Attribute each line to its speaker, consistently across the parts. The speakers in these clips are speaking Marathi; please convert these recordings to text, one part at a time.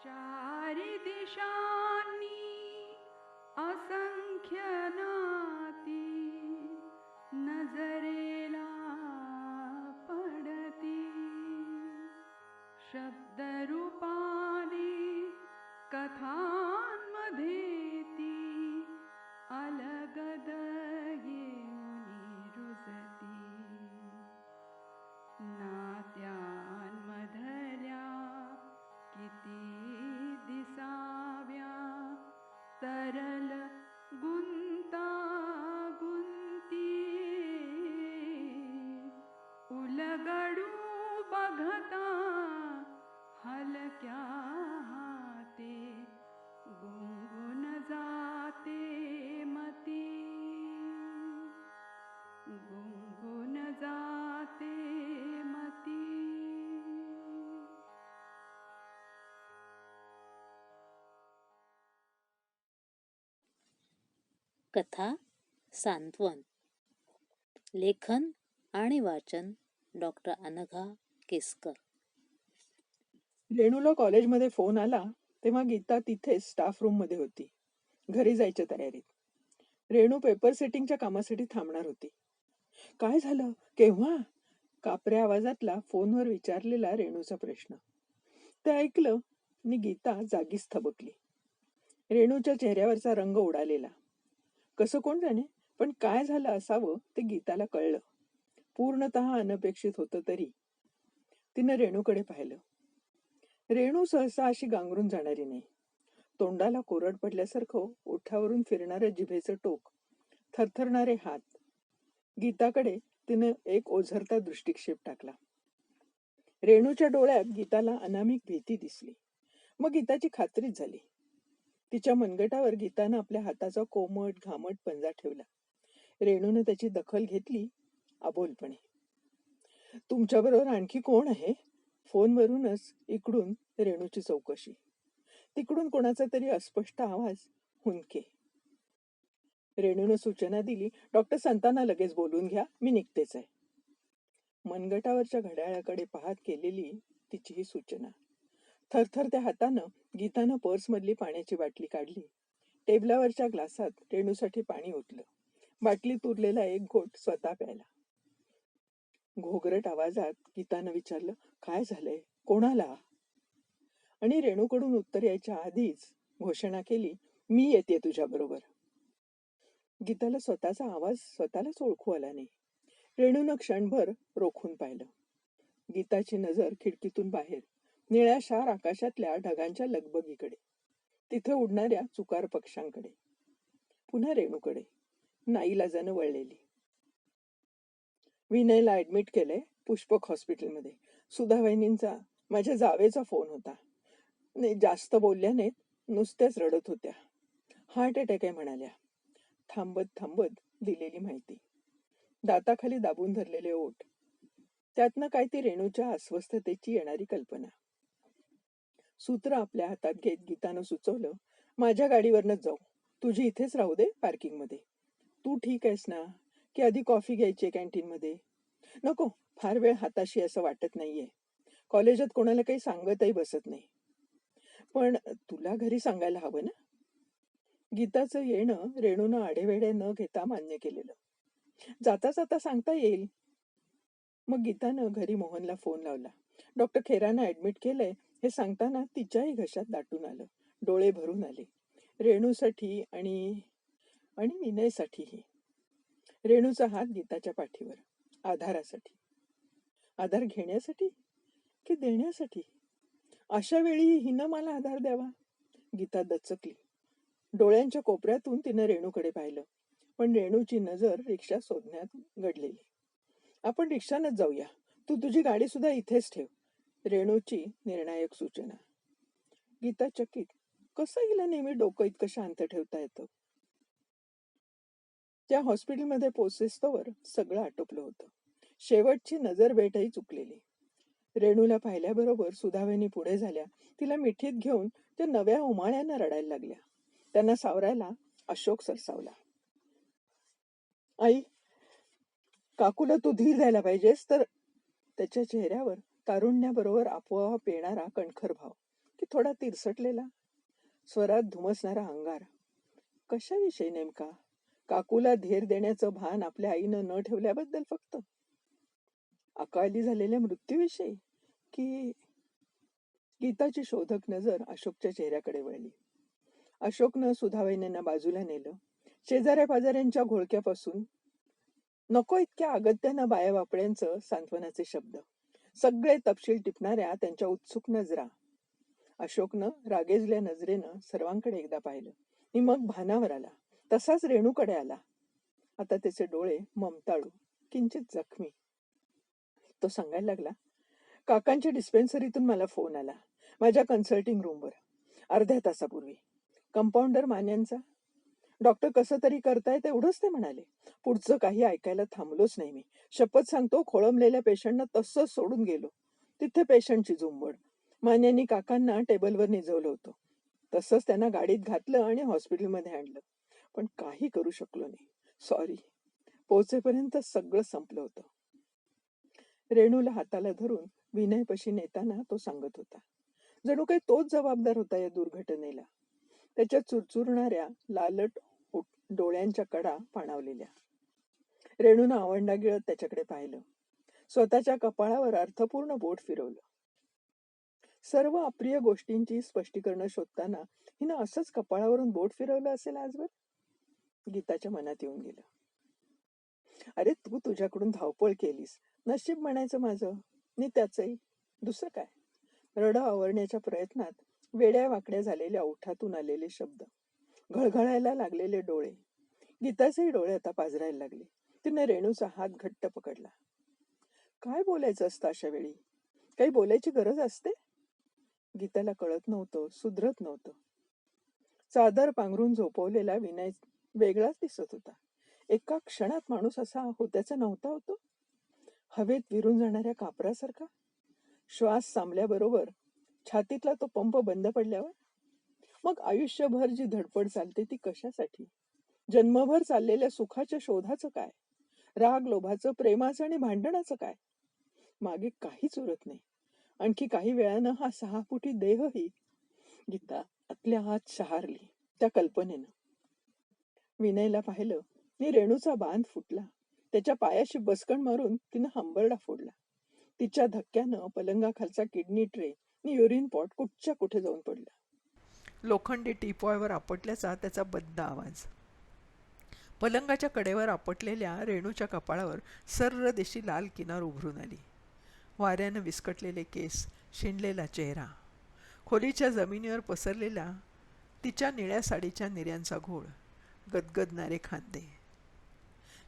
Speaker 1: चारी दिशांनी असंख्य नाती नजरेला पडती. शब्दरूपाने कथांमध्ये ती अलगद येऊनी रुजती. नात्यांमधल्या किती दिसाव्या तरल गुंतागुंती. उलगडू बघता हलक्या हाते गुंगुन जाते मती. गुंगुन जाते मती.
Speaker 2: कथा सांत्वन. लेखन आणि वाचन डॉक्टर अनघा केसकर.
Speaker 3: रेणूला कॉलेजमध्ये फोन आला तेव्हा गीता तिथेच स्टाफ रूम मध्ये होती, घरी जायच्या तयारीत. रेणू पेपर सेटिंगच्या कामासाठी थांबणार होती. काय झालं, केव्हा? कापऱ्या आवाजातला फोनवर विचारलेला रेणूचा प्रश्न. ते ऐकलं आणि गीता जागीच थबकली. रेणूच्या चेहऱ्यावरचा रंग उडालेला. कसं कोण जाणे, पण काय झालं असावं ते गीताला कळलं. पूर्णतः अनपेक्षित होतं तरी. तिनं रेणूकडे पाहिलं. रेणू सहसा अशी गांगरून जाणारी नाही. तोंडाला कोरड पडल्यासारखं ओठावरून फिरणारं जिभेचं टोक, थरथरणारे हात. गीताकडे तिनं एक ओझरता दृष्टिक्षेप टाकला. रेणूच्या डोळ्यात गीताला अनामिक भीती दिसली. मग गीताची खात्रीच झाली. तिच्या मनगटावर गीतानं आपल्या हाताचा कोमट घामट पंजा ठेवला. रेणूनं त्याची दखल घेतली अबोलपणे. तुमच्याबरोबर आणखी कोण आहे? फोनवरूनच इकडून रेणूची चौकशी. तिकडून कोणाचा तरी अस्पष्ट आवाज, हुंदके. रेणूनं सूचना दिली, डॉक्टर संतांना लगेच बोलून घ्या, मी निघतेच आहे. मनगटावरच्या घड्याळाकडे पाहत केलेली तिची ही सूचना. थरथरत्या हातानं गीतानं पर्समधली पाण्याची बाटली काढली. टेबलावरच्या ग्लासात रेणूसाठी पाणी ओतलं. बाटलीत उरलेला एक घोट स्वतः प्यायला. घोगरट आवाजात गीतानं विचारलं, काय झालंय, कोणाला? आणि रेणूकडून उत्तर यायच्या आधीच घोषणा केली, मी येते तुझ्याबरोबर. गीताला स्वतःचा आवाज स्वतःलाच ओळखू आला नाही. रेणूनं क्षणभर रोखून पाहिलं. गीताची नजर खिडकीतून बाहेर निळ्याशार आकाशातल्या ढगांच्या लगबगीकडे, तिथे उडणाऱ्या चुकार पक्ष्यांकडे, पुन्हा रेणूकडे, नाईलाजानं वळलेली. विनयला ऍडमिट केलंय पुष्पक हॉस्पिटलमध्ये. सुधावहिनींचा, माझ्या जावेचा फोन होता. नाही, जास्त बोलल्या नाहीत, नुसत्याच रडत होत्या. हार्ट अटॅक आहे म्हणाल्या. थांबत थांबत दिलेली माहिती. दाताखाली दाबून धरलेले ओठ, त्यातनं काय ती रेणूच्या अस्वस्थतेची येणारी कल्पना. सूत्र आपल्या हातात घेत गीतानं सुचवलं, माझ्या गाडीवरनच जाऊ, तुझी इथेच राहू दे पार्किंगमध्ये. तू ठीक आहेस ना, की आधी कॉफी घ्यायची कॅन्टीनमध्ये? नको, फार वेळ हाताशी असं वाटत नाहीये. कॉलेजात कोणाला काही सांगतही बसत नाही. पण तुला घरी सांगायला हवं ना? गीताचं येणं रेणूनं आढेवेढे न घेता मान्य केलेलं. जाता जाता सांगता येईल. मग गीतानं घरी मोहनला फोन लावला. डॉक्टर खेरानं ऍडमिट केलंय हे सांगताना तिच्याही घशात दाटून आलं, डोळे भरून आले. रेणूसाठी आणि विनयसाठीही. रेणूचा हात गीताच्या पाठीवर, आधारासाठी. आधार घेण्यासाठी की देण्यासाठी? अशा वेळी हिनं मला आधार द्यावा? गीता दचकली. डोळ्यांच्या कोपऱ्यातून तिनं रेणूकडे पाहिलं, पण रेणूची नजर रिक्षा शोधण्यात गडलेली. आपण रिक्षानच जाऊया, तू तुझी गाडी सुद्धा इथेच ठेव. रेणूची निर्णायक सूचना. गीता चकित, कसं हिला नेहमी डोकं इतकं शांत ठेवता येतं? त्या हॉस्पिटलमध्ये पोचेस्तोवर सगळं आटोपलं होतं. शेवटची नजर भेटही चुकलेली. रेणूला पाहिल्याबरोबर सुधावेनी पुढे झाल्या. तिला मिठीत घेऊन त्या नव्या उमाळ्यांना रडायला लागल्या. त्यांना सावरायला अशोक सरसावला. आई, काकूला तू धीर द्यायला पाहिजेस तर. त्याच्या चेहऱ्यावर तारुण्याबरोबर आपोआप येणारा कणखर भाव. की थोडा तिरसटलेला, स्वरात धुमसणारा अंगार. कशाविषयी नेमका? काकूला धीर देण्याचं भान आपल्या आईनं न ठेवल्याबद्दल फक्त? अकाली झालेल्या मृत्यूविषयी? की गीताची शोधक नजर अशोकच्या चेहऱ्याकडे वळली. अशोकनं सुधावैनींना बाजूला नेलं. शेजाऱ्या पाजाऱ्यांच्या घोळक्यापासून नको इतक्या अगत्यानं बाया बापड्यांचं सांत्वनाचे शब्द, सगळे तपशील टिपणाऱ्या त्यांच्या उत्सुक नजरा. अशोकनं रागेजल्या नजरेनं सर्वांकडे एकदा पाहिलं आणि मग भानावर आला. तसाच रेणूकडे आला. आता त्याचे डोळे ममताळू, किंचित जखमी. तो सांगायला लागला, काकांच्या डिस्पेन्सरीतून मला फोन आला. माझ्या कन्सल्टिंग रूमवर अर्ध्या तासापूर्वी. कंपाऊंडर मान्यांचा. डॉक्टर कसं तरी करतायत एवढंच ते म्हणाले. पुढचं काही ऐकायला थांबलोच नाही मी. शपथ सांगतो, खोळंबलेल्या पेशंटनं तसंच सोडून गेलो. तिथे पेशंटची झुंबड. मान्यांनी काकांना टेबलवर निजवलं होतं. तसंच त्यांना गाडीत घातलं आणि हॉस्पिटलमध्ये आणलं. पण काही करू शकलो नाही. सॉरी. पोहोचेपर्यंत सगळं संपलं होतं. रेणूला हाताला धरून विनयपशी नेताना तो सांगत होता. जणू काही तोच जबाबदार होता या दुर्घटनेला. त्याच्या चुरचुरणाऱ्या लालट डोळ्यांच्या कडा पाणावलेल्या. रेणूनं आवंडा गिळत त्याच्याकडे पाहिलं. स्वतःच्या कपाळावर अर्थपूर्ण बोट फिरवलं. सर्व अप्रिय गोष्टींची स्पष्टीकरण शोधताना हिनं असंच कपाळावरून बोट फिरवलं असेल आजवर? गीताच्या मनात येऊन गेलं. अरे तू तुझ्याकडून धावपळ केलीस, नशीब म्हणायचं माझं, नि त्याचंही. दुसरं काय? रडं आवरण्याच्या प्रयत्नात वेड्या वाकड्या झालेल्या ओठातून आलेले शब्द, घळघळायला लागलेले डोळे. गीताचेही डोळे आता पाजरायला लागले. तिने रेणूचा हात घट्ट पकडला. काय बोलायचं असतं अशा वेळी? काही बोलायची गरज असते? गीताला कळत नव्हतं, सुधरत नव्हतं. चादर पांघरून झोपवलेला विनय वेगळाच दिसत होता. एका क्षणात माणूस असा होत्याचा नव्हता होतो. हवेत विरून जाणाऱ्या कापरासारखा. श्वास थांबल्याबरोबर छातीतला तो पंप बंद पडल्यावर. मग आयुष्यभर जी धडपड चालते ती कशासाठी? जन्मभर चाललेल्या सुखाच्या शोधाचं काय? राग लोभाचं, प्रेमाचं आणि भांडणाचं काय? मागे काहीच उरत नाही. आणखी काही वेळानं हा 6 फुटी देहही. गीता आतल्या आत शहारली त्या कल्पनेनं. विनयला पाहिलं नि रेणूचा बांध फुटला. त्याच्या पायाशी बसकण मारून तिनं हंबरडा फोडला. तिच्या धक्क्यानं पलंगाखालचा किडनी ट्रे नि युरिन पॉट कुठच्या कुठे जाऊन पडला.
Speaker 4: लोखंडी टीपॉयवर आपटल्याचा त्याचा बद्द आवाज. पलंगाच्या कडेवर आपटलेल्या रेणूच्या कपाळावर सर्र देशी लाल किनार उभरून आली. वाऱ्यानं विस्कटलेले केस, शिणलेला चेहरा, खोलीच्या जमिनीवर पसरलेला तिच्या निळ्या साडीच्या निर्यांचा घोळ, गदगदणारे खांदे.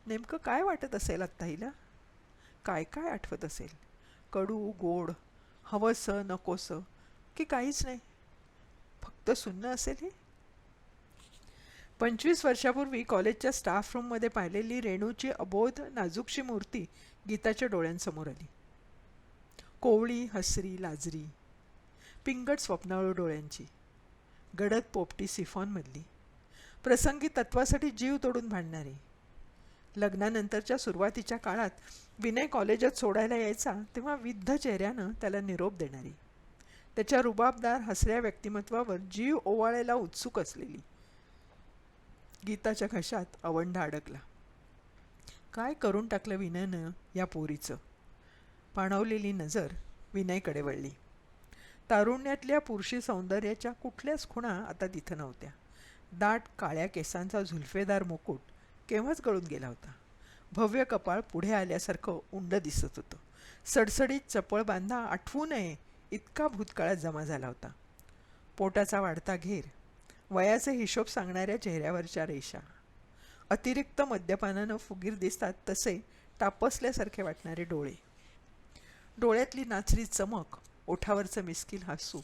Speaker 4: नेमकं काय वाटत असेल आत्ता हिला? काय काय आठवत असेल? कडू, गोड, हवंसं, नकोसं, की काहीच नाही, फक्त सुन्न असेल हे? 25 वर्षापूर्वी कॉलेजच्या स्टाफ रूममध्ये पाहिलेली रेणूची अबोध नाजूकशी मूर्ती गीताच्या डोळ्यांसमोर आली. कोवळी, हसरी, लाजरी, पिंगट स्वप्नाळू डोळ्यांची, गडद पोपटी सिफॉनमधली, प्रसंगी तत्वासाठी जीव तोडून भांडणारी. लग्नानंतरच्या सुरुवातीच्या काळात विनय कॉलेजात सोडायला यायचा तेव्हा विद्ध चेहऱ्यानं त्याला निरोप देणारी, त्याच्या रुबाबदार हसऱ्या व्यक्तिमत्वावर जीव ओवाळायला उत्सुक असलेली. गीताच्या घशात आवंढा अडकला. काय करून टाकलं विनयनं या पोरीचं? पाणावलेली नजर विनयकडे वळली. तारुण्यातल्या पुरुषी सौंदर्याच्या कुठल्याच खुणा आता तिथं नव्हत्या. दाट काळ्या केसांचा झुल्फेदार मुकुट केव्हाच गळून गेला होता. भव्य कपाळ पुढे आल्यासारखं उंड दिसत होतं. सडसडीत चपळ बांधा आठवू नये इतका भूतकाळात जमा झाला होता. पोटाचा वाढता घेर, वयाचे हिशोब सांगणाऱ्या चेहऱ्यावरच्या रेषा, अतिरिक्त मद्यपानानं फुगीर दिसतात तसे तापसल्यासारखे वाटणारे डोळे, डोळ्यातली नाचरी चमक, ओठावरचं मिस्किल हसू,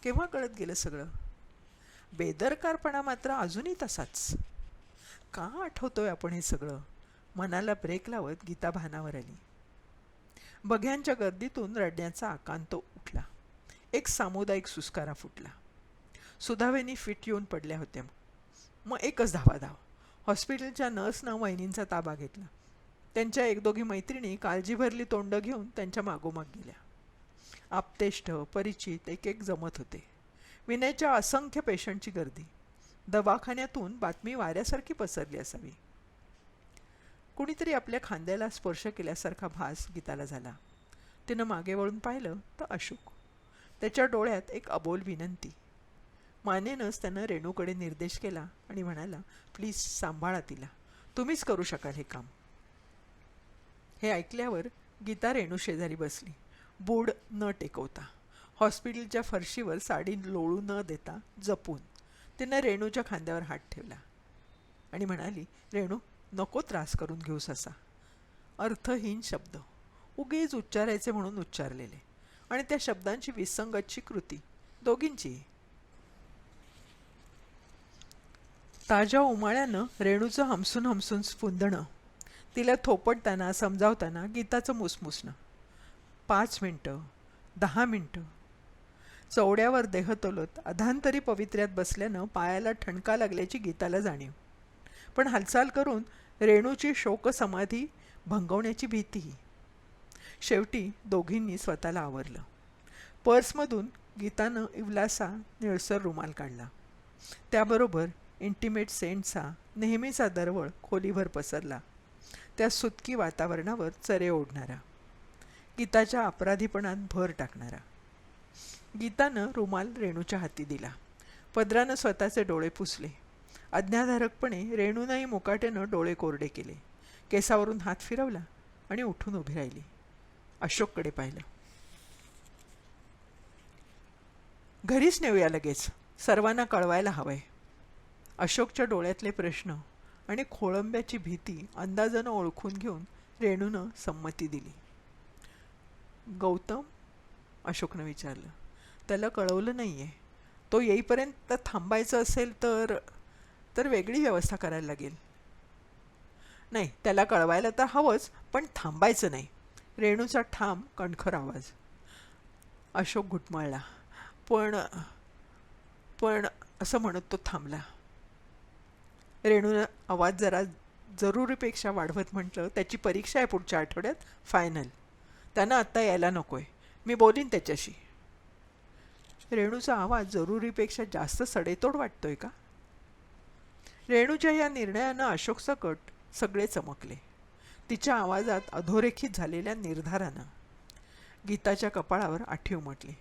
Speaker 4: केव्हा कळत गेलं सगळं? बेदरकारपणा मात्र अजूनही तसाच. का आठवतोय आपण हे सगळं? मनाला ब्रेक लावत गीता भानावर आली. बघ्यांच्या गर्दीतून रडण्याचा आकांत उठला. एक सामुदायिक सुस्कारा फुटला. सुधावेनी फिट येऊन पडल्या होत्या. मग एकच धावाधाव. हॉस्पिटलच्या नर्सनं वहिनींचा ताबा घेतला. त्यांच्या 1-2 मैत्रिणी काळजी भरली तोंड घेऊन त्यांच्या मागोमाग गेल्या. आपतेष्ट, परिचित एक एक जमत होते. विनयच्या असंख्य पेशंटची गर्दी. दवाखान्यातून बातमी वाऱ्यासारखी पसरली असावी. कुणीतरी आपल्या खांद्याला स्पर्श केल्यासारखा भास गीताला झाला. तिनं मागे वळून पाहिलं तर अशोक. त्याच्या डोळ्यात एक अबोल विनंती. मानेनंच त्यानं रेणूकडे निर्देश केला आणि म्हणाला, प्लीज सांभाळा तिला, तुम्हीच करू शकाल हे काम. हे ऐकल्यावर गीता रेणू शेजारी बसली, बूड न टेकवता. हॉस्पिटलच्या फरशीवर साडी लोळू न देता जपून तिनं रेणूच्या खांद्यावर हात ठेवला आणि म्हणाली, रेणू, नको त्रास करून घेऊस असा. अर्थहीन शब्द, उगीच उच्चारायचे म्हणून उच्चारलेले, आणि त्या शब्दांची विसंगतची कृती दोघींची. ताज्या उमाळ्यानं रेणूचं हमसून हमसून स्फुंदणं, तिला थोपटताना समजावताना गीताचं मुसमुसणं. 5 मिनटं, 10 मिनटं. चवड्यावर देह तोलत अधांतरी पवित्र्यात बसल्यानं पायाला ठणका लागल्याची गीताला जाणीव. पण हालचाल करून रेणूची शोकसमाधी भंगवण्याची भीतीही. शेवटी दोघींनी स्वतःला आवरलं. पर्समधून गीतानं इवलासा निळसर रुमाल काढला. त्याबरोबर इंटिमेट सेंटचा नेहमीचा दरवळ खोलीभर पसरला, त्या सुतकी वातावरणावर चरे ओढणारा, गीताच्या अपराधीपणात भर टाकणारा. गीतानं रुमाल रेणूच्या हाती दिला. पदरानं स्वतःचे डोळे पुसले. आज्ञाधारकपणे रेणूनंही मुकाट्यानं डोळे कोरडे केले. केसावरून हात फिरवला आणि उठून उभी राहिली. अशोककडे पाहिलं. घरीच नेऊया लगेच, सर्वांना कळवायला हवंय. अशोकच्या डोळ्यातले प्रश्न आणि खोळंब्याची भीती अंदाजानं ओळखून घेऊन रेणूनं संमती दिली. गौतम? अशोकनं विचारलं. त्याला कळवलं नाही आहे. तो येईपर्यंत थांबायचं असेल तर वेगळी व्यवस्था करायला लागेल. नाही, त्याला कळवायला तर हवंच, पण थांबायचं नाही. रेणूचा ठाम कणखर आवाज. अशोक घुटमळला. पण असं म्हणत तो थांबला. रेणूनं आवाज जरा जरुरीपेक्षा वाढवत म्हटलं, त्याची परीक्षा आहे पुढच्या आठवड्यात, फायनल. त्यानं आत्ता यायला नको आहे, मी बोलीन त्याच्याशी. रेणूचा आवाज जरुरीपेक्षा जास्त सडेतोड वाटतोय का? रेणूच्या या निर्णयानं अशोकचा कट सगळे चमकले. तिच्या आवाजात अधोरेखित झालेल्या निर्धारानं गीताच्या कपाळावर आठी उमटली.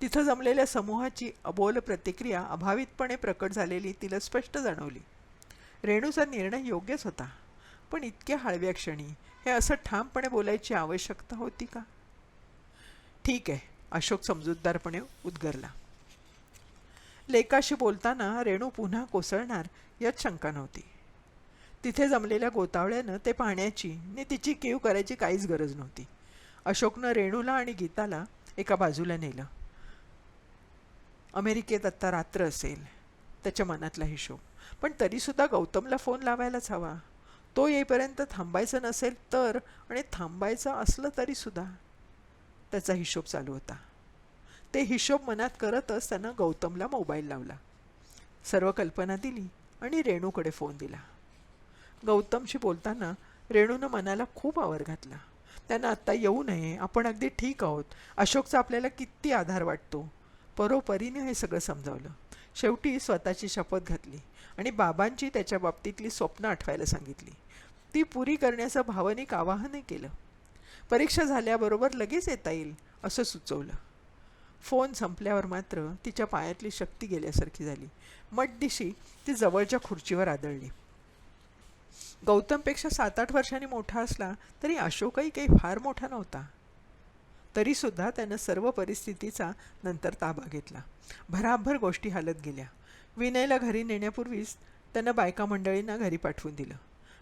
Speaker 4: तिथं जमलेल्या समूहाची अबोल प्रतिक्रिया अभावितपणे प्रकट झालेली तिला स्पष्ट जाणवली. रेणूचा निर्णय योग्यच होता, पण इतक्या हळव्या क्षणी हे असं ठामपणे बोलायची आवश्यकता होती का? ठीक आहे, अशोक समजूतदारपणे उद्गरला. लेकाशी बोलताना रेणू पुन्हा कोसळणार यात शंका नव्हती. तिथे जमलेल्या गोतावळ्यानं ते पाहण्याची आणि तिची कीव करायची काहीच गरज नव्हती. अशोकनं रेणूला आणि गीताला एका बाजूला नेलं. अमेरिकेत आत्ता रात्र असेल, त्याच्या मनातला हिशोब. पण तरीसुद्धा गौतमला फोन लावायलाच हवा. तो येईपर्यंत थांबायचं नसेल तर, आणि थांबायचं असलं तरीसुद्धा त्याचा हिशोब चालू होता. ते हिशोब मनात करतच त्यानं गौतमला मोबाईल लावला, सर्व कल्पना दिली आणि रेणूकडे फोन दिला. गौतमशी बोलताना रेणूनं मनाला खूप आवर घातला. त्यानं आत्ता येऊ नये, आपण अगदी ठीक आहोत, अशोकचा आपल्याला किती आधार वाटतो. परोपरीने हे सगळं समजावलं. शेवटी स्वतःची शपथ घातली आणि बाबांची त्याच्या बाबतीतली स्वप्न आठवायला सांगितली. ती पुरी करण्याचं भावनिक आवाहनही केलं. परीक्षा झाल्याबरोबर लगेच येता येईल असं सुचवलं. फोन संपल्यावर मात्र तिच्या पायातली शक्ती गेल्यासारखी झाली. मटदिशी ती जवळच्या खुर्चीवर आदळली. गौतमपेक्षा 7-8 वर्षांनी मोठा असला तरी अशोकही काही फार मोठा नव्हता. तरीसुद्धा त्यानं सर्व परिस्थितीचा नंतर ताबा घेतला. भराभर गोष्टी हालत गेल्या. विनयला घरी नेण्यापूर्वीच त्यानं बायका मंडळींना घरी पाठवून दिलं.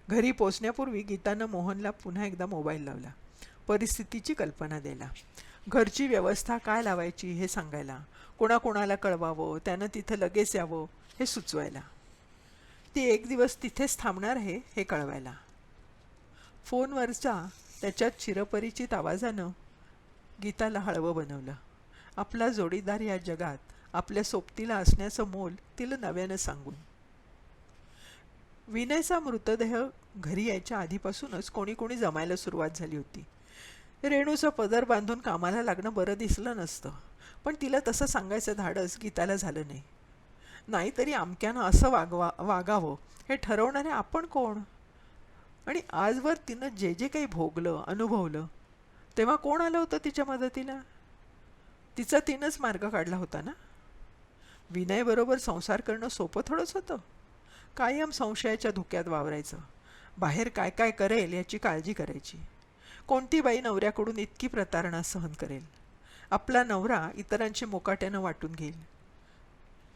Speaker 4: घरी पोचण्यापूर्वी गीतानं मोहनला पुन्हा एकदा मोबाईल लावला, परिस्थितीची कल्पना द्यायला, घरची व्यवस्था काय लावायची हे सांगायला, कोणाकोणाला कळवावं, त्यानं तिथं लगेच यावं हे सुचवायला, ती 1 दिवस तिथेच थांबणार आहे हे कळवायला. फोनवरच्या त्याच्यात चिरपरिचित आवाजानं गीताला हळवं बनवलं. आपला जोडीदार या जगात आपल्या सोबतीला असण्याचं मोल तिला नव्यानं सांगून. विनयचा मृतदेह घरी यायच्या आधीपासूनच कोणी कोणी जमायला सुरुवात झाली होती. रेणूचं पदर बांधून कामाला लागणं बरं दिसलं नसतं. पण तिला तसं सांगायचं धाडस गीताला झालं नाही. नाहीतरी अमक्यानं असं वागावं हे ठरवणारे आपण कोण? आणि आजवर तिनं जे जे काही भोगलं अनुभवलं तेव्हा कोण आलं होतं तिच्या मदतीला? तिचा तिनंच मार्ग काढला होता ना. विनयबरोबर संसार करणं सोपं थोडंच होतं. कायम संशयाच्या धुक्यात वावरायचं. बाहेर काय काय करेल याची काळजी करायची. कोणती बाई नवऱ्याकडून इतकी प्रतारणा सहन करेल? आपला नवरा इतरांशी मोकाट्यानं वाटून घेईल.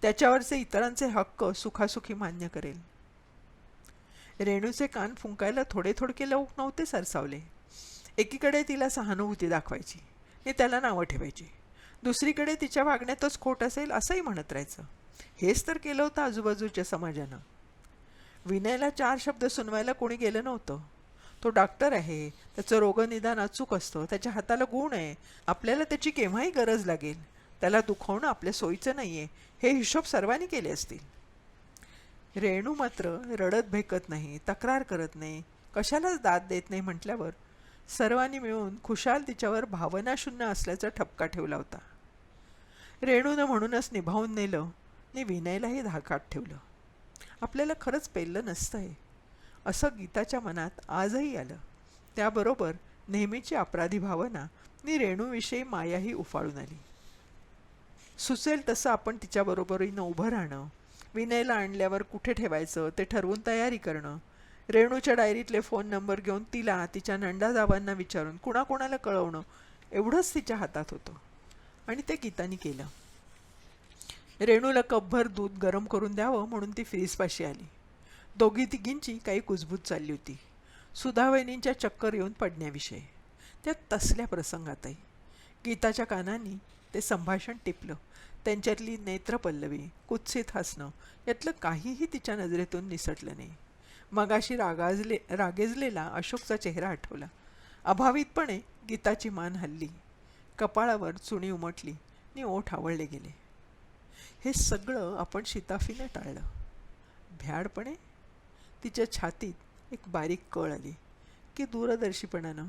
Speaker 4: त्याच्यावरचे इतरांचे हक्क सुखासुखी मान्य करेल. रेणूचे कान फुंकायला थोडे थोडके लोक नव्हते सरसावले. एकीकडे तिला सहानुभूती दाखवायची आणि त्याला नावं ठेवायची. दुसरीकडे तिच्या वागण्यातच खोट असेल असंही म्हणत राहायचं. हेच तर केलं होतं आजूबाजूच्या समाजानं. विनयला 4 शब्द सुनवायला कोणी गेलं नव्हतं. तो डॉक्टर आहे, त्याचं रोगनिदान अचूक असतं, त्याच्या हाताला गुण आहे, आपल्याला त्याची केव्हाही गरज लागेल. त्याला दुखवणं आपल्या सोयीचं नाही आहे हे हिशोब सर्वांनी केले असतील. रेणू मात्र रडत भेकत नाही, तक्रार करत नाही, कशालाच दाद देत नाही म्हटल्यावर सर्वांनी मिळून खुशाल तिच्यावर भावनाशून्य असल्याचा ठपका ठेवला होता. रेणूनं म्हणूनच निभावून नेलं आणि विनयलाही धाकात ठेवलं. आपल्याला खरंच पेललं नसतंय असं गीताच्या मनात आजही आलं. त्याबरोबर नेहमीची अपराधी भावना आणि रेणूविषयी मायाही उफाळून आली. सुचेल तसं आपण तिच्याबरोबरीनं उभं राहणं, विनयला आणल्यावर कुठे ठेवायचं ते ठरवून तयारी करणं, रेणूच्या डायरीतले फोन नंबर घेऊन तिला तिच्या नंदाजावांना विचारून कुणाकोणाला कळवणं एवढंच तिच्या हातात होतं. आणि ते गीतानी केलं. रेणूला कपभर दूध गरम करून द्यावं म्हणून ती फ्रीजपाशी आली. दोघी तिघींची काही कुजबूज चालली होती. सुधावहिनींच्या चक्कर येऊन पडण्याविषयी. त्यात तसल्या प्रसंगातही गीताच्या कानांनी ते संभाषण टिपलं. त्यांच्यातली नेत्रपल्लवी, कुत्सित हसणं यातलं काहीही तिच्या नजरेतून निसटलं नाही. मगाशी रागेजलेला अशोकचा चेहरा आठवला. अभावितपणे गीताची मान हलली, कपाळावर चुणी उमटली आणि ओठ आवळले गेले. हे सगळं आपण शिताफीनं टाळलं. भ्याडपणे तिच्या छातीत एक बारीक कळ आली की दूरदर्शीपणानं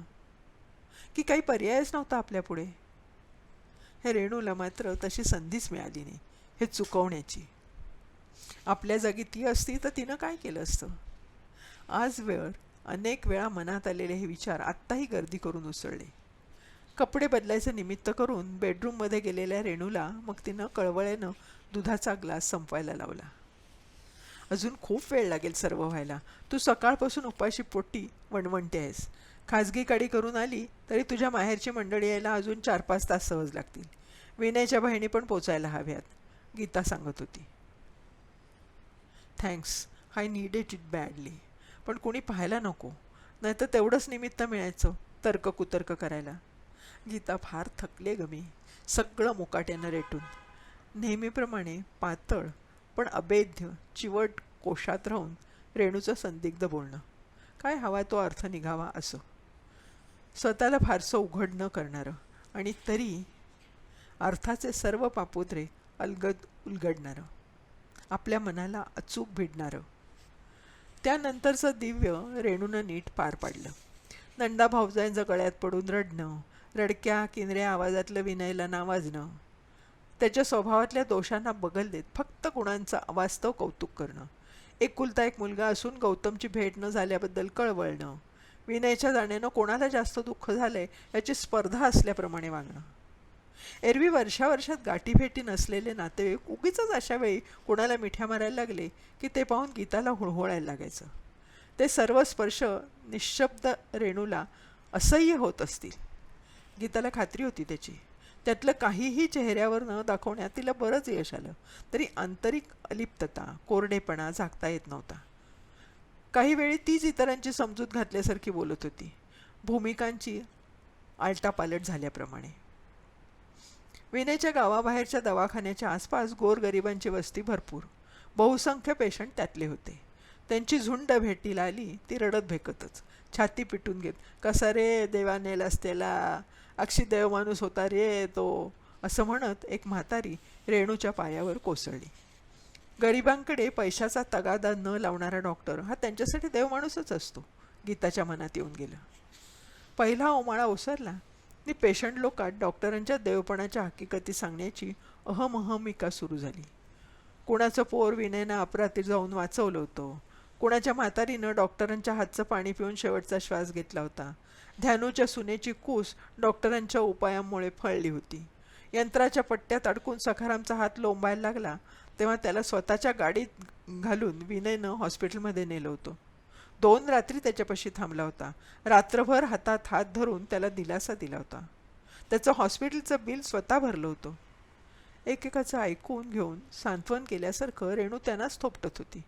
Speaker 4: की काही पर्यायच नव्हता आपल्यापुढे. हे रेणूला मात्र तशी संधीच मिळाली नाही हे चुकवण्याची. आपल्या जागी ती असती तर तिनं काय केलं असतं? आजवर अनेक वेळा मनात आलेले हे विचार आत्ताही गर्दी करून उसळले. कपडे बदलायचं निमित्त करून बेडरूममध्ये गेलेल्या रेणूला मग तिनं कळवळेनं दुधाचा ग्लास संपवायला लावला. अजून खूप वेळ लागेल सर्व व्हायला. तू सकाळपासून उपाशी पोटी वणवणते आहेस. खाजगी गाडी करून आली तरी तुझ्या माहेरची मंडळी यायला अजून 4-5 तास सहज लागतील. विनयच्या बहिणी पण पोचायला हव्यात, गीता सांगत होती. Thanks, I needed it badly. पण कोणी पाहायला नको, नाहीतर तेवढंच निमित्त मिळायचं तर्ककुतर्क करायला. गीता फार थकले गमी, सगळं मुकाट्यानं रेटून. नेहमीप्रमाणे पातळ पण अभेद्य चिवट कोशात राहून रेणूचं संदिग्ध बोलणं. काय हवा तो अर्थ निघावा असं. स्वतःला फारसं उघड न करणारं आणि तरी अर्थाचे सर्व पापुद्रे अलगद उलगडणारं, आपल्या मनाला अचूक भिडणारं. त्यानंतरचं दिव्य रेणूनं नीट पार पाडलं. नंदा भाऊजाईंचं गळ्यात पडून रडणं, रडक्या किनऱ्या आवाजातलं विनयला नावाजणं, त्याच्या स्वभावातल्या दोषांना बगल देत फक्त गुणांचं अवास्तव कौतुक करणं, एकुलता एक मुलगा असून गौतमची भेट न झाल्याबद्दल कळवळणं, विनयच्या जाण्यानं कोणाला जास्त दुःख झालंय याची स्पर्धा असल्याप्रमाणे वागणं. एरवी वर्षावर्षात गाठीभेटी नसलेले नातेवाईक उगीच अशा वेळी कोणाला मिठ्या मारायला लागले की ते पाहून गीताला हुळहुळायला लागायचं. ते सर्व स्पर्श निशब्द रेणूला असह्य होत असतील. गीताला खात्री होती त्याची. त्यातलं काहीही चेहऱ्यावर न दाखवण्यात तिला बरंच यश आलं, तरी आंतरिक अलिप्तता, कोरडेपणा झाकता येत नव्हता. काही वेळी तीच इतरांची समजूत घातल्यासारखी बोलत होती, भूमिकांची आलटापालट झाल्याप्रमाणे. विनयच्या गावाबाहेरच्या दवाखान्याच्या आसपास गोरगरिबांची वस्ती भरपूर. बहुसंख्य पेशंट त्यातले होते. त्यांची झुंड भेटीला आली ती रडत भेकतच, छाती पिटून घेत, कसा रे देवा नेलास त्याला, अक्षी देव माणूस होता रे तो, असं म्हणत एक म्हातारी रेणूच्या पायावर कोसळली. गरिबांकडे पैशाचा तगादा न लावणारा डॉक्टर हा त्यांच्यासाठी देव माणूसच असतो, गीताच्या मनात येऊन गेलं. पहिला ओमाळा ओसरला नी पेशंट लोकात डॉक्टरांच्या देवपणाच्या हकीकती सांगण्याची अहमहमिका सुरू झाली. कुणाचं पोर विनयनं अपरात्री जाऊन वाचवलं होतं, कुणाच्या म्हातारीनं डॉक्टरांच्या हातचं पाणी पिऊन शेवटचा श्वास घेतला होता, ध्यानूच्या सुनेची कूस डॉक्टरांच्या उपायांमुळे फळली होती. यंत्राच्या पट्ट्यात अडकून सखारामचा हात लोंबायला लागला तेव्हा त्याला स्वतःच्या गाडीत घालून विनयनं हॉस्पिटलमध्ये नेलं होतं. 2 रात्री त्याच्यापाशी थांबला होता. रात्रभर हातात हात धरून त्याला दिलासा दिला होता. त्याचं हॉस्पिटलचं बिल स्वतः भरलं होतं. एकेकाचं ऐकून घेऊन सांत्वन केल्यासारखं रेणू त्यांनाच थोपटत होती.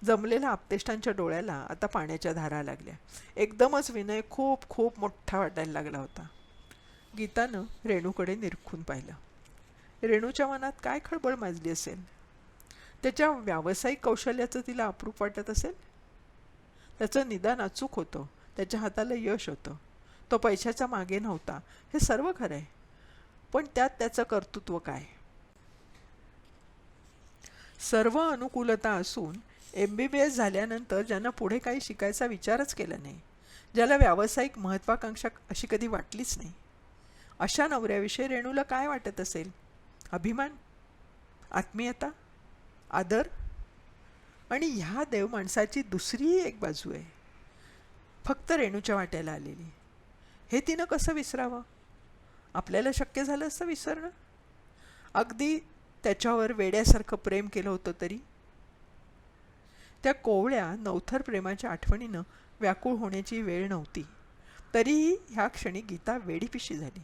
Speaker 4: जमलेल्या आपतेष्टांच्या डोळ्याला आता पाण्याच्या धारा लागल्या. एकदमच विनय खूप खूप मोठा वाटायला लागला होता. गीतानं रेणूकडे निरखून पाहिलं. रेणूच्या मनात काय खळबळ माजली असेल? त्याच्या व्यावसायिक कौशल्याचं तिला अप्रूप वाटत असेल? त्याचं निदान अचूक होतं, त्याच्या हाताला यश होतं, तो पैशाच्या मागे नव्हता, हे सर्व खरं आहे. पण त्यात त्याचं कर्तृत्व काय? सर्व अनुकूलता असून MBBS झाल्यानंतर ज्यांना पुढे काही शिकायचा विचारच केला नाही, ज्याला व्यावसायिक महत्त्वाकांक्षा अशी कधी वाटलीच नाही, अशा नवऱ्याविषयी रेणूला काय वाटत असेल? अभिमान, आत्मीयता, आदर? आणि ह्या देव माणसाची दुसरीही एक बाजू आहे, फक्त रेणूच्या वाट्याला आलेली. हे तिनं कसं विसरावं? आपल्याला शक्य झालं असतं विसरणं? अगदी त्याच्यावर वेड्यासारखं प्रेम केलं होतं तरी? त्या कोवळ्या नवथर प्रेमाच्या आठवणीनं व्याकुळ होण्याची वेळ नव्हती. तरीही ह्या क्षणी गीता वेडीपिशी झाली.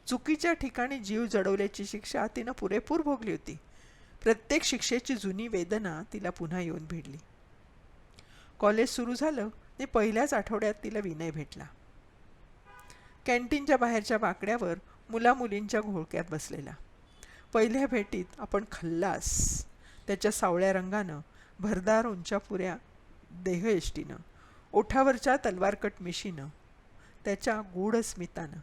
Speaker 4: चुकीच्या ठिकाणी जीव जडवल्याची शिक्षा तिनं पुरेपूर भोगली होती. प्रत्येक शिक्षेची जुनी वेदना तिला पुन्हा येऊन भिडली. कॉलेज सुरू झालं आणि पहिल्याच आठवड्यात तिला विनय भेटला. कॅन्टीनच्या बाहेरच्या बाकड्यावर मुलामुलींच्या घोळक्यात बसलेला. पहिल्या भेटीत आपण खल्लास. त्याच्या सावळ्या रंगानं, भरदार उंच्या पुऱ्या देहयष्टीनं, ओठावरच्या तलवारकट मिशीनं, त्याच्या गूढ स्मितानं,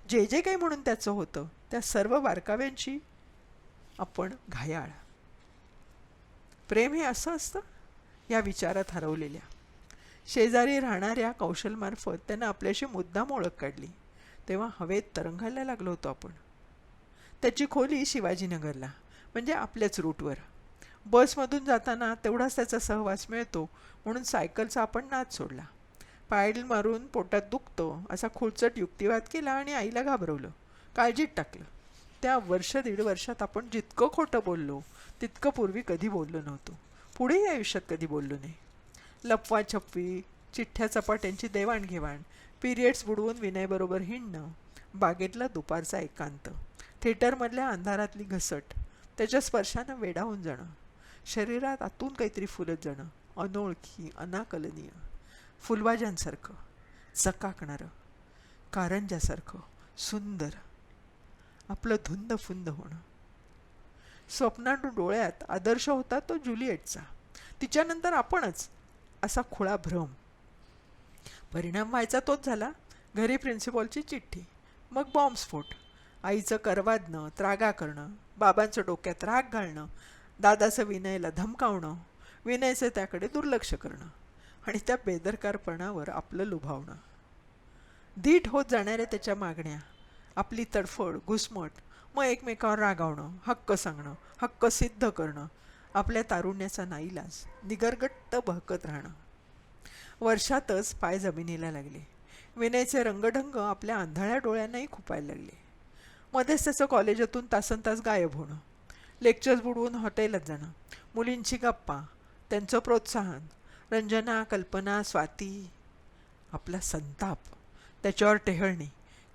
Speaker 4: जे जे काही म्हणून त्याचं होतं त्या सर्व बारकाव्यांची आपण घायाळ. प्रेम हे असं असतं या विचारात हरवलेल्या. शेजारी राहणाऱ्या कौशलमार्फत त्यांना आपल्याशी मुद्दाम ओळख काढली तेव्हा हवेत तरंगायला लागलो होतो आपण. त्याची खोली शिवाजीनगरला, म्हणजे आपल्याच रूटवर. बसमधून जाताना तेवढाच त्याचा सहवास मिळतो म्हणून सायकलचा आपण नाद सोडला. पायडल मारून पोटात दुखतो असा खुळचट युक्तिवाद केला आणि आईला घाबरवलं, काळजीत टाकलं. त्या 1-1.5 वर्षात आपण जितकं खोटं बोललो तितकं पूर्वी कधी बोललो नव्हतो, पुढेही आयुष्यात कधी बोललो नाही. लपवाछपवी, चिठ्ठ्या चपाट्यांची देवाणघेवाण, पिरियड्स बुडवून विनयबरोबर हिंडणं, बागेतला दुपारचा एकांत, थिएटरमधल्या अंधारातली घसट, त्याच्या स्पर्शानं वेडावून जाणं, शरीरात आतून काहीतरी फुलत जाणं, अनोळखी, अनाकलनीय, फुलबाजांसारखं, चकाकणारं, कारंजासारखं, सुंदर, आपलं धुंद फुंद होणं. स्वप्नात डोळ्यात आदर्श होता तो ज्युलिएटचा, तिच्यानंतर आपणच, असा खुळा भ्रम. परिणाम व्हायचा तोच झाला. घरी प्रिन्सिपॉलची चिठ्ठी, मग बॉम्बस्फोट, आईचं करवादणं, त्रागा करणं, बाबांचं डोक्यात राग घालणं, दादाचं विनयला धमकावणं, विनयचं त्याकडे दुर्लक्ष करणं आणि त्या बेदरकारपणावर आपलं लुभावणं. धीट होत जाणाऱ्या त्याच्या मागण्या, आपली तडफड, घुसमट, मग एकमेकावर रागावणं, हक्क सांगणं, हक्क सिद्ध करणं, आपल्या तारुण्याचा नाईलाज, निगरगट्ट बहकत राहणं. वर्षातच पाय जमिनीला लागले. विनयचे रंगढंग आपल्या आंधळ्या डोळ्यांनाही खुपायला लागले. मध्येच त्याचं कॉलेजातून तासनतास गायब होणं, लेक्चर्स बुडवून हॉटेलात जाणं, मुलींची गप्पा, त्यांचं प्रोत्साहन, रंजना, कल्पना, स्वाती, आपला संताप, त्याच्यावर टेहळणी,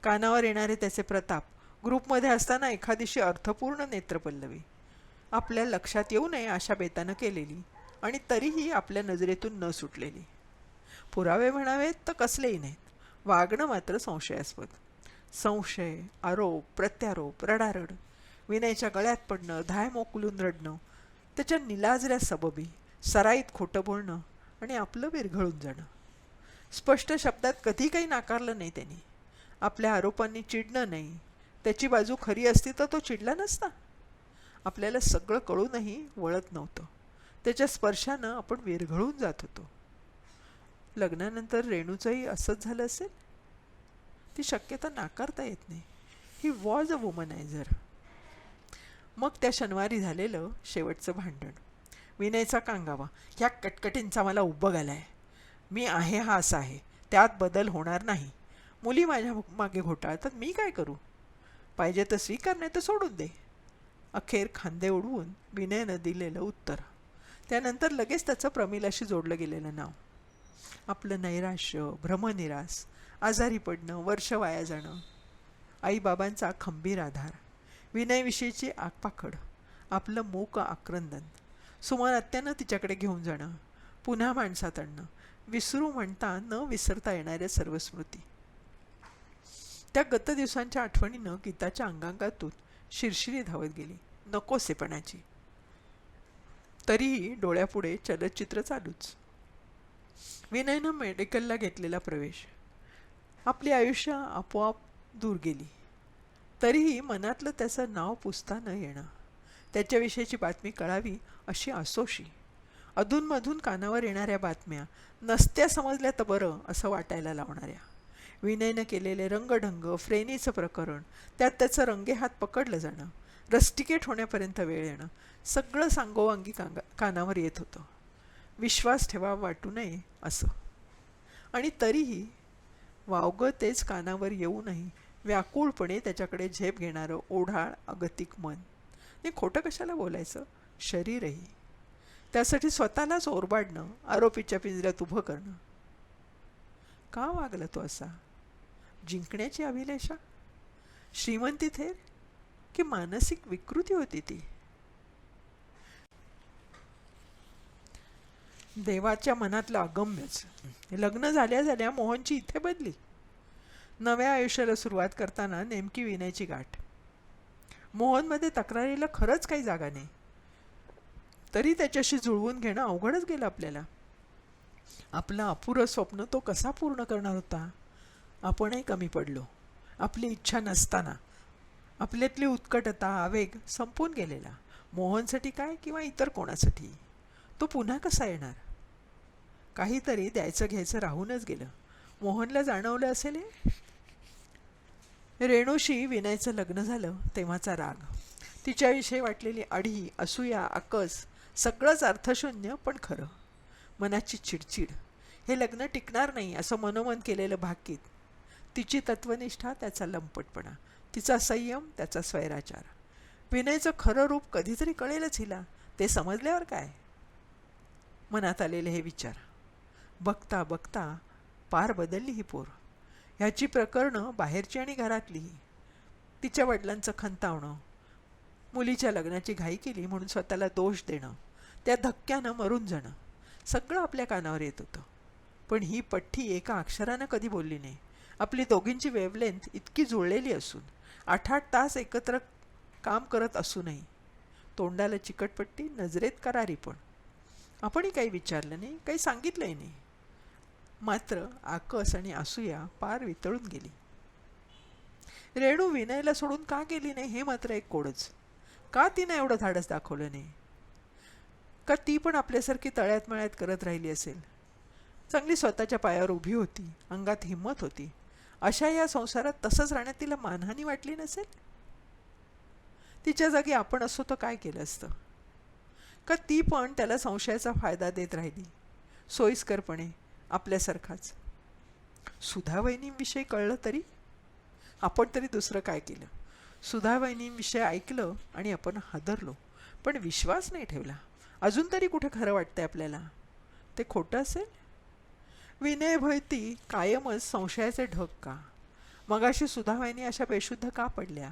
Speaker 4: कानावर येणारे त्याचे प्रताप, ग्रुपमध्ये असताना एखादीशी अर्थपूर्ण नेत्रपल्लवी, आपल्या लक्षात येऊ नये अशा बेतानं केलेली आणि तरीही आपल्या नजरेतून न सुटलेली. पुरावे म्हणावेत तर कसलेही नाहीत, वागणं मात्र संशयास्पद. संशय, आरोप, प्रत्यारोप, रडारड, विनयच्या गळ्यात पडणं, धाय मोकलून रडणं, त्याच्या निलाजऱ्या सबबी, सराईत खोटं बोलणं आणि आपलं विरघळून जाणं. स्पष्ट शब्दात कधी काही नाकारलं नाही त्यांनी. आपल्या आरोपांनी चिडणं नाही. त्याची बाजू खरी असती तर तो चिडला नसता. आपल्याला सगळं कळूनही वळत नव्हतं. त्याच्या स्पर्शानं आपण विरघळून जात होतो. लग्नानंतर रेणूचंही असंच झालं असेल. ती शक्यता नाकारता येत नाही. He was a womaniser. मग त्या शनिवारी झालेलं शेवटचं भांडण. विनयचा कांगावा, ह्या कटकटींचा मला उब्बग आलाय. मी आहे हा असा आहे, त्यात बदल होणार नाही. मुली माझ्या मागे घोटाळतात, मी काय करू? पाहिजे तर स्वीकार, नाही तर सोडून दे. अखेर खांदे उडवून विनयनं दिलेलं उत्तर. त्यानंतर लगेच त्याचं प्रमिलाशी जोडलं गेलेलं नाव. आपलं नैराश्य, भ्रमनिरास, आजारी पडणं, वर्ष वाया जाणं, आईबाबांचा खंबीर आधार, विनयविषयीची आगपाखड, आपलं मूक आक्रंदन, सुमन आत्यानं तिच्याकडे घेऊन जाणं, पुन्हा माणसात आणणं, विसरू म्हणता न विसरता येणाऱ्या सर्व स्मृती. त्या गत दिवसांच्या आठवणीनं गीताच्या अंगांगातून शिरशिरी धावत गेली, नकोसेपणाची. तरीही डोळ्यापुढे चलचित्र चालूच. विनयनं मेडिकलला घेतलेला प्रवेश, आपली आयुष्य आपोआप दूर गेली. तरीही मनातलं त्याचं नाव पुसता न येणं, त्याच्याविषयीची बातमी कळावी अशी असोशी, अधूनमधून कानावर येणाऱ्या बातम्या नसत्या समजल्या तर बरं असं वाटायला लावणाऱ्या, विनयनं केलेले रंगढंग, फ्रेनीचं प्रकरण, त्यात त्याचं रंगेहात पकडलं जाणं, रस्टिकेट होण्यापर्यंत वेळ येणं, सगळं सांगोवांगी कानावर येत होतं. विश्वास ठेवा वाटू नये असं. आणि तरीही वावगं तेच कानावर येऊनही व्याकुळपणे त्याच्याकडे झेप घेणारं ओढाळ अगतिक मन. आणि खोटं कशाला बोलायचं, शरीरही. त्यासाठी स्वतःलाच ओरबाडणं, आरोपीच्या पिंजऱ्यात उभं करणं. का वागला तो असा? जिंकण्याची अभिलेषा, श्रीमंती थेर, की मानसिक विकृती होती ती? देवाच्या मनातलं अगम्यच. लग्न झाल्या झाल्या मोहनची इथे बदली. नव्या आयुष्याला सुरुवात करताना नेमकी विनयची गाठ. मोहनमध्ये तक्रारीला खरंच काही जागा नाही, तरी त्याच्याशी जुळवून घेणं अवघडच गेलं आपल्याला. आपलं अपुरं स्वप्न तो कसा पूर्ण करणार होता? आपणही कमी पडलो. आपली इच्छा नसताना आपल्यातली उत्कटता, आवेग संपून गेलेला. मोहनसाठी काय किंवा इतर कोणासाठी? तो पुन्हा कसा येणार? काहीतरी द्यायचं घ्यायचं राहूनच गेलं. मोहनला जाणवलं असेल हे. रेणूशी विनयचं लग्न झालं तेव्हाचा राग, तिच्याविषयी वाटलेली अढी, असूया, आकस, सगळंच अर्थशून्य पण खरं. मनाची चिडचिड, हे लग्न टिकणार नाही असं मनोमन केलेलं भाकीत, तिची तत्वनिष्ठा, त्याचा लंपटपणा, तिचा संयम, त्याचा स्वैराचार. विनयचं खरं रूप कधीतरी कळेलच हिला, ते समजल्यावर काय? मनात आलेले हे विचार. बघता बघता पार बदलली ही पोर. ह्याची प्रकरणं बाहेरची आणि घरातलीही. तिच्या वडिलांचं खंतावणं, मुलीच्या लग्नाची घाई केली म्हणून स्वतःला दोष देणं, त्या धक्क्यानं मरून जाणं, सगळं आपल्या कानावर येत होतं. पण ही पठ्ठी एका अक्षरानं कधी बोलली नाही. आपली दोघींची वेवलेंथ इतकी जुळलेली असून, 8-8 तास एकत्र काम करत असूनही, तोंडाला चिकटपट्टी, नजरेत करारी. पण आपणही काही विचारलं नाही, काही सांगितलंही नाही. मात्र आकस आणि असूया पार वितळून गेली. रेणू विनयला सोडून का गेली नाही हे मात्र एक कोडच. का तिनं एवढं धाडस दाखवलं नाही? का ती पण आपल्यासारखी तळ्यात मळ्यात करत राहिली असेल? चांगली स्वतःच्या पायावर उभी होती, अंगात हिंमत होती. अशा या संसारात तसंच राहण्यात तिला मानहानी वाटली नसेल? तिच्या जागी आपण असो तर काय केलं असतं? का ती पण त्याला संशयाचा फायदा देत राहिली, सोयीस्करपणे, आपल्यासारखाच? सुधावहिनींविषयी कळलं तरी? आपण तरी दुसरं काय केलं? सुधावहिनींविषयी ऐकलं आणि आपण हादरलो, पण विश्वास नाही ठेवला. अजून तरी कुठे खरं वाटतंय आपल्याला? ते खोटं असेल? विनयभोवती कायमच संशयाचे ढग का? मगाशी सुधावहिनी अशा बेशुद्ध का पडल्या?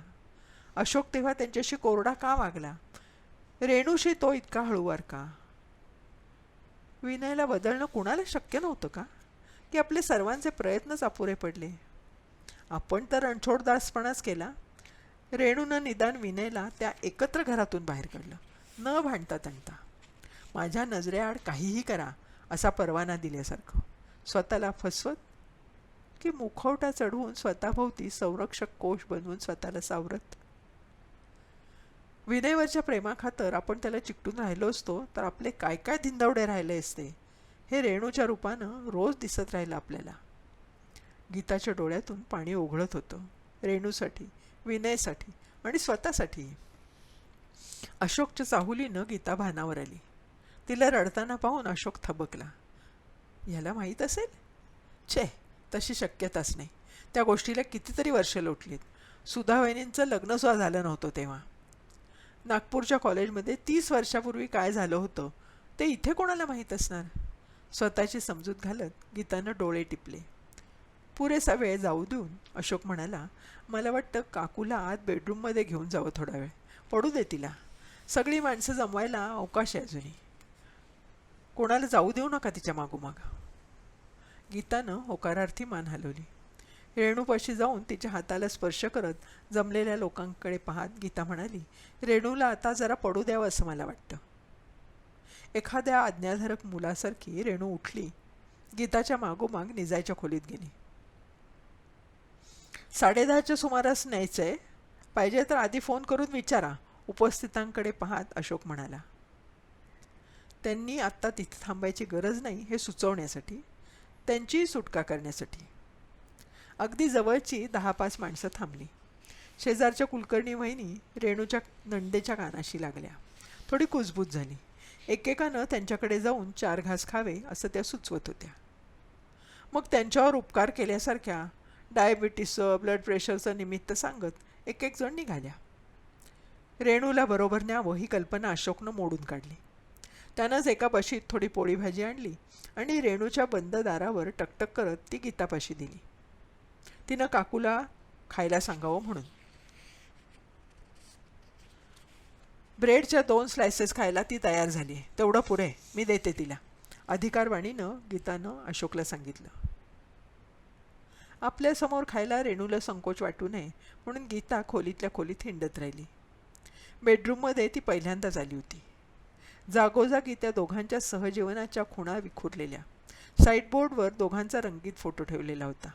Speaker 4: अशोक तेव्हा त्यांच्याशी कोरडा का वागला? रेणूशी तो इतका हळूवार का? विनयला बदलणं कुणाला शक्य नव्हतं का? की आपले सर्वांचे प्रयत्नच अपुरे पडले? आपण तर रणछोडदासपणाच केला. रेणूनं निदान विनयला त्या एकत्र घरातून बाहेर काढलं, न भांडता तणता. माझ्या नजरेआड काहीही करा असा परवाना दिल्यासारखं. स्वतःला फसवत की मुखवटा चढवून स्वतःभोवती संरक्षक कोश बनवून स्वतःला सावरत. विनयवरच्या प्रेमाखातर आपण त्याला चिकटून राहिलो असतो तर आपले काय काय धिंदवडे राहिले असते हे रेणूच्या रूपानं रोज दिसत राहिलं आपल्याला. गीताच्या डोळ्यातून पाणी ओघळत होतं, रेणूसाठी, विनयसाठी आणि स्वतःसाठी. अशोकच्या चाहुलीनं गीता भानावर आली. तिला रडताना पाहून अशोक थबकला. याला माहीत असेल? छे, तशी शक्यताच नाही. त्या गोष्टीला कितीतरी वर्ष लोटलीत. सुधा वहिनींचं लग्नसुद्धा झालं नव्हतं तेव्हा. नागपूरच्या कॉलेजमध्ये 30 वर्षापूर्वी काय झालं होतं ते इथे कोणाला माहीत असणार? स्वतःची समजूत घालत गीतानं डोळे टिपले. पुरेसा वेळ जाऊ देऊन अशोक म्हणाला, मला वाटतं काकूला आत बेडरूममध्ये घेऊन जावं थोडा वेळ. पडू दे तिला. सगळी माणसं जमवायला अवकाश आहे अजूनही. कोणाला जाऊ देऊ नका तिच्या मागोमाग. गीतानं होकारार्थी मान हलवली. रेणूपाशी जाऊन तिच्या हाताला स्पर्श करत जमलेल्या लोकांकडे पाहत गीता म्हणाली, रेणूला आता जरा पडू द्यावं असं मला वाटतं. एखाद्या आज्ञाधारक मुलासारखी रेणू उठली. गीताच्या मागोमाग निजायच्या खोलीत गेली. 10:30च्या सुमारास न्यायचंय. पाहिजे तर आधी फोन करून विचारा, उपस्थितांकडे पाहत अशोक म्हणाला. त्यांनी आत्ता तिथे थांबायची गरज नाही हे सुचवण्यासाठी, त्यांची सुटका करण्यासाठी. अगदी जवळची 10-5 माणसं थांबली. शेजारच्या कुलकर्णी वहिनी रेणूच्या नंदेच्या कानाशी लागल्या. थोडी कुजबूज झाली. एकेकानं त्यांच्याकडे जाऊन 4 घास खावे असं त्या सुचवत होत्या. मग त्यांच्यावर उपकार केल्यासारख्या डायबिटीसचं, ब्लड प्रेशरचं निमित्त सांगत एक जण निघाल्या. रेणूला बरोबर न्यावं ही कल्पना अशोकनं मोडून काढली. त्यानंच एका बशीत थोडी पोळी भाजी आणली आणि रेणूच्या बंद दारावर टकटक करत ती गीतापाशी दिली. तिनं काकूला खायला सांगावं म्हणून. ब्रेडच्या 2 स्लायसेस खायला ती तयार झाली आहे. तेवढं पुरे, मी देते तिला, अधिकारवाणीनं गीतानं अशोकला सांगितलं. आपल्यासमोर खायला रेणूला संकोच वाटू नये म्हणून गीता खोलीतल्या खोलीत हिंडत राहिली. बेडरूममध्ये ती पहिल्यांदाच आली होती. जागोजागी त्या दोघांच्या सहजीवनाच्या खुणा विखुरलेल्या. साईडबोर्डवर दोघांचा रंगीत फोटो ठेवलेला होता,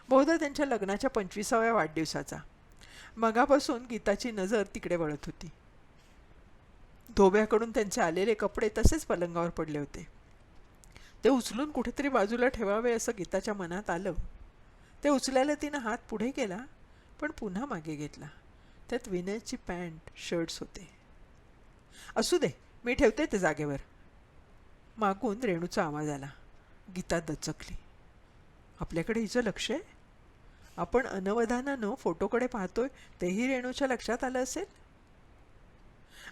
Speaker 4: बहुधा त्यांच्या लग्नाच्या 25व्या वाढदिवसाचा. मगापासून गीताची नजर तिकडे वळत होती. धोब्याकडून त्यांचे आलेले कपडे तसेच पलंगावर पडले होते. ते उचलून कुठेतरी बाजूला ठेवावे असं गीताच्या मनात आलं. ते उचलायला तिनं हात पुढे केला, पण पुन्हा मागे घेतला. त्यात विनयची पॅन्ट, शर्ट्स होते. असू दे, मी ठेवते ते जागेवर. मागून रेणूचा आवाज आला. गीता दचकली. आपल्याकडे हिचं लक्ष आहे? आपण अनवधानानं फोटोकडे पाहतोय तेही रेणूच्या लक्षात आलं असेल.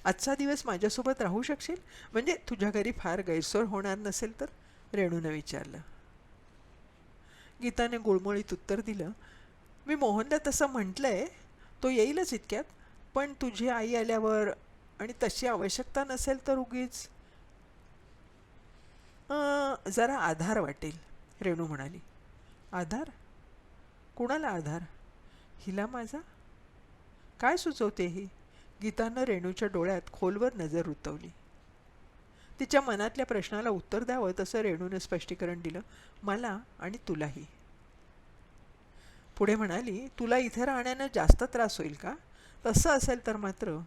Speaker 4: आजचा दिवस माझ्यासोबत राहू शकशील? म्हणजे तुझ्या घरी फार गैरसोय होणार नसेल तर? रेणूनं विचारलं. गीताने गुळमुळीत उत्तर दिलं, मी मोहनला तसं म्हटलंय, तो येईलच इतक्यात, पण तुझी आई आल्यावर आणि तशी आवश्यकता नसेल तर उगीच जरा आधार वाटेल, रेणू म्हणाली. आधार? कुणाला आधार? हिला माझा? काय सुचवते ही? गीतानं रेणूच्या डोळ्यात खोलवर नजर रुतवली. तिच्या मनातल्या प्रश्नाला उत्तर द्यावं तसं रेणूनं स्पष्टीकरण दिलं, मला आणि तुलाही. पुढे म्हणाली, तुला इथे राहण्यानं जास्त त्रास होईल का? तसं असेल तर मात्र.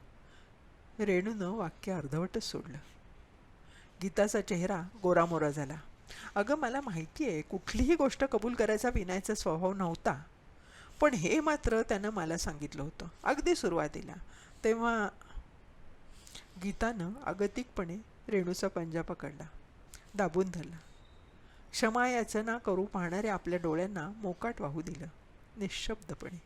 Speaker 4: रेणूनं वाक्य अर्धवटच सोडलं. गीताचा चेहरा गोरामोरा झाला. अगं, मला माहिती आहे कुठलीही गोष्ट कबूल करायचा विनयचा स्वभाव नव्हता, पण हे मात्र त्यानं मला सांगितलं होतं अगदी सुरुवातीला. तेव्हा गीतानं अगतिकपणे रेणूचा पंजा पकडला, दाबून धरला. क्षमा याचना करू पाहणाऱ्या आपल्या डोळ्यांना मोकाट वाहू दिलं, निःशब्दपणे.